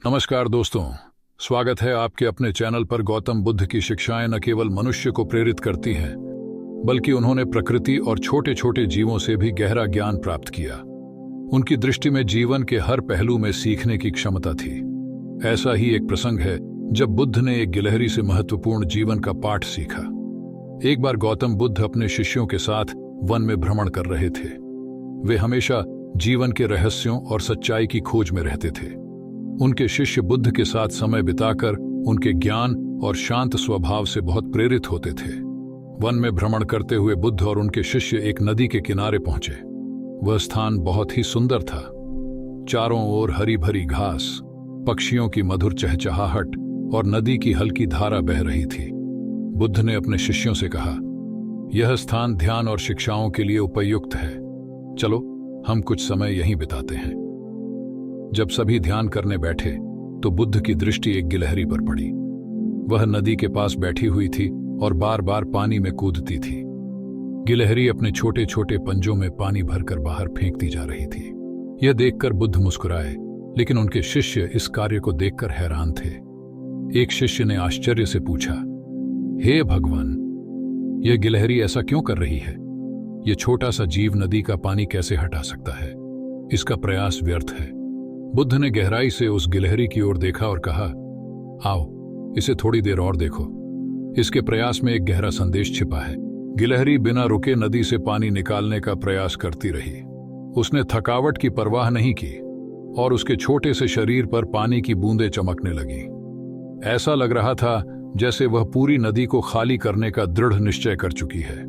नमस्कार दोस्तों, स्वागत है आपके अपने चैनल पर। गौतम बुद्ध की शिक्षाएं न केवल मनुष्य को प्रेरित करती हैं, बल्कि उन्होंने प्रकृति और छोटे छोटे जीवों से भी गहरा ज्ञान प्राप्त किया। उनकी दृष्टि में जीवन के हर पहलू में सीखने की क्षमता थी। ऐसा ही एक प्रसंग है जब बुद्ध ने एक गिलहरी से महत्वपूर्ण जीवन का पाठ सीखा। एक बार गौतम बुद्ध अपने शिष्यों के साथ वन में भ्रमण कर रहे थे। वे हमेशा जीवन के रहस्यों और सच्चाई की खोज में रहते थे। उनके शिष्य बुद्ध के साथ समय बिताकर उनके ज्ञान और शांत स्वभाव से बहुत प्रेरित होते थे। वन में भ्रमण करते हुए बुद्ध और उनके शिष्य एक नदी के किनारे पहुंचे। वह स्थान बहुत ही सुंदर था। चारों ओर हरी भरी घास, पक्षियों की मधुर चहचहाहट और नदी की हल्की धारा बह रही थी। बुद्ध ने अपने शिष्यों से कहा, यह स्थान ध्यान और शिक्षाओं के लिए उपयुक्त है। चलो हम कुछ समय यहीं बिताते हैं। जब सभी ध्यान करने बैठे तो बुद्ध की दृष्टि एक गिलहरी पर पड़ी। वह नदी के पास बैठी हुई थी और बार बार पानी में कूदती थी। गिलहरी अपने छोटे छोटे पंजों में पानी भरकर बाहर फेंकती जा रही थी। यह देखकर बुद्ध मुस्कुराए, लेकिन उनके शिष्य इस कार्य को देखकर हैरान थे। एक शिष्य ने आश्चर्य से पूछा, हे भगवान, यह गिलहरी ऐसा क्यों कर रही है? यह छोटा सा जीव नदी का पानी कैसे हटा सकता है? इसका प्रयास व्यर्थ है। बुद्ध ने गहराई से उस गिलहरी की ओर देखा और कहा, आओ इसे थोड़ी देर और देखो। इसके प्रयास में एक गहरा संदेश छिपा है। गिलहरी बिना रुके नदी से पानी निकालने का प्रयास करती रही। उसने थकावट की परवाह नहीं की और उसके छोटे से शरीर पर पानी की बूंदें चमकने लगी। ऐसा लग रहा था जैसे वह पूरी नदी को खाली करने का दृढ़ निश्चय कर चुकी है।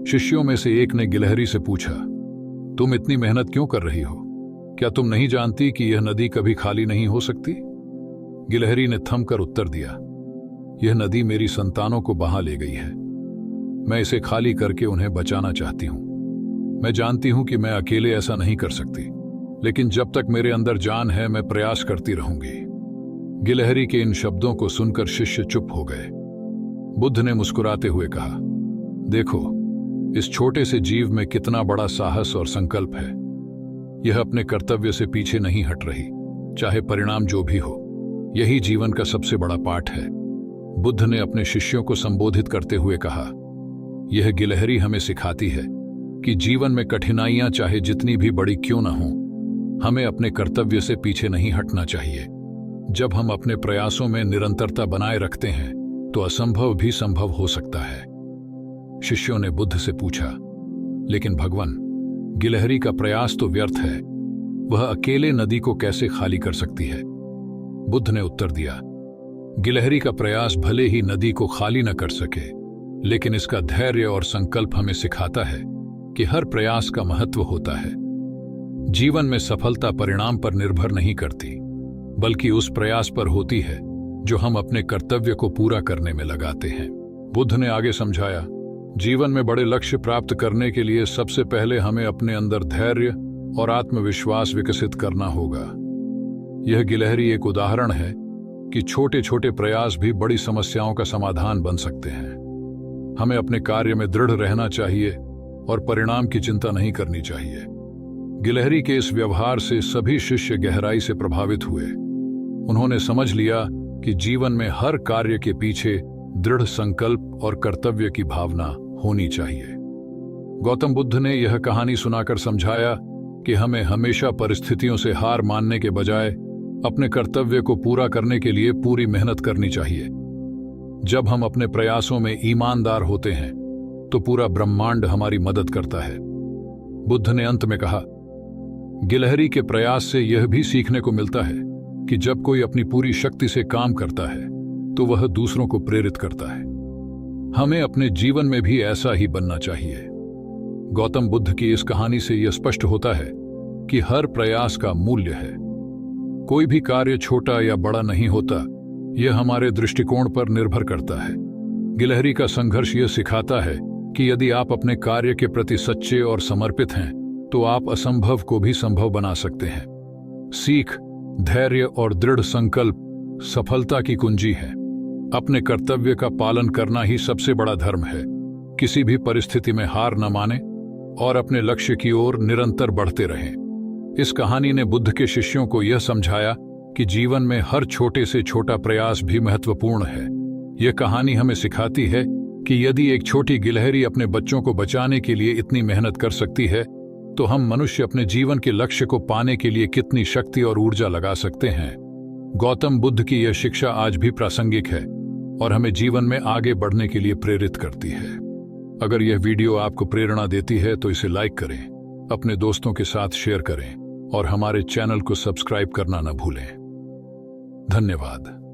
शिष्यों में से एक ने गिलहरी से पूछा, तुम इतनी मेहनत क्यों कर रही हो? क्या तुम नहीं जानती कि यह नदी कभी खाली नहीं हो सकती? गिलहरी ने थमकर उत्तर दिया, यह नदी मेरी संतानों को बहा ले गई है। मैं इसे खाली करके उन्हें बचाना चाहती हूं। मैं जानती हूं कि मैं अकेले ऐसा नहीं कर सकती, लेकिन जब तक मेरे अंदर जान है मैं प्रयास करती रहूंगी। गिलहरी के इन शब्दों को सुनकर शिष्य चुप हो गए। बुद्ध ने मुस्कुराते हुए कहा, देखो इस छोटे से जीव में कितना बड़ा साहस और संकल्प है। यह अपने कर्तव्य से पीछे नहीं हट रही, चाहे परिणाम जो भी हो। यही जीवन का सबसे बड़ा पाठ है। बुद्ध ने अपने शिष्यों को संबोधित करते हुए कहा, यह गिलहरी हमें सिखाती है कि जीवन में कठिनाइयां चाहे जितनी भी बड़ी क्यों न हों, हमें अपने कर्तव्य से पीछे नहीं हटना चाहिए। जब हम अपने प्रयासों में निरंतरता बनाए रखते हैं तो असंभव भी संभव हो सकता है। शिष्यों ने बुद्ध से पूछा, लेकिन भगवान, गिलहरी का प्रयास तो व्यर्थ है। वह अकेले नदी को कैसे खाली कर सकती है? बुद्ध ने उत्तर दिया, गिलहरी का प्रयास भले ही नदी को खाली न कर सके, लेकिन इसका धैर्य और संकल्प हमें सिखाता है कि हर प्रयास का महत्व होता है। जीवन में सफलता परिणाम पर निर्भर नहीं करती, बल्कि उस प्रयास पर होती है जो हम अपने कर्तव्य को पूरा करने में लगाते हैं। बुद्ध ने आगे समझाया, जीवन में बड़े लक्ष्य प्राप्त करने के लिए सबसे पहले हमें अपने अंदर धैर्य और आत्मविश्वास विकसित करना होगा। यह गिलहरी एक उदाहरण है कि छोटे छोटे प्रयास भी बड़ी समस्याओं का समाधान बन सकते हैं। हमें अपने कार्य में दृढ़ रहना चाहिए और परिणाम की चिंता नहीं करनी चाहिए। गिलहरी के इस व्यवहार से सभी शिष्य गहराई से प्रभावित हुए। उन्होंने समझ लिया कि जीवन में हर कार्य के पीछे दृढ़ संकल्प और कर्तव्य की भावना होनी चाहिए। गौतम बुद्ध ने यह कहानी सुनाकर समझाया कि हमें हमेशा परिस्थितियों से हार मानने के बजाय अपने कर्तव्य को पूरा करने के लिए पूरी मेहनत करनी चाहिए। जब हम अपने प्रयासों में ईमानदार होते हैं तो पूरा ब्रह्मांड हमारी मदद करता है। बुद्ध ने अंत में कहा, गिलहरी के प्रयास से यह भी सीखने को मिलता है कि जब कोई अपनी पूरी शक्ति से काम करता है तो वह दूसरों को प्रेरित करता है। हमें अपने जीवन में भी ऐसा ही बनना चाहिए। गौतम बुद्ध की इस कहानी से यह स्पष्ट होता है कि हर प्रयास का मूल्य है। कोई भी कार्य छोटा या बड़ा नहीं होता, यह हमारे दृष्टिकोण पर निर्भर करता है। गिलहरी का संघर्ष यह सिखाता है कि यदि आप अपने कार्य के प्रति सच्चे और समर्पित हैं तो आप असंभव को भी संभव बना सकते हैं। सीख, धैर्य और दृढ़ संकल्प सफलता की कुंजी है। अपने कर्तव्य का पालन करना ही सबसे बड़ा धर्म है। किसी भी परिस्थिति में हार न माने और अपने लक्ष्य की ओर निरंतर बढ़ते रहें। इस कहानी ने बुद्ध के शिष्यों को यह समझाया कि जीवन में हर छोटे से छोटा प्रयास भी महत्वपूर्ण है। यह कहानी हमें सिखाती है कि यदि एक छोटी गिलहरी अपने बच्चों को बचाने के लिए इतनी मेहनत कर सकती है, तो हम मनुष्य अपने जीवन के लक्ष्य को पाने के लिए कितनी शक्ति और ऊर्जा लगा सकते हैं। गौतम बुद्ध की यह शिक्षा आज भी प्रासंगिक है और हमें जीवन में आगे बढ़ने के लिए प्रेरित करती है। अगर यह वीडियो आपको प्रेरणा देती है तो इसे लाइक करें, अपने दोस्तों के साथ शेयर करें और हमारे चैनल को सब्सक्राइब करना न भूलें। धन्यवाद।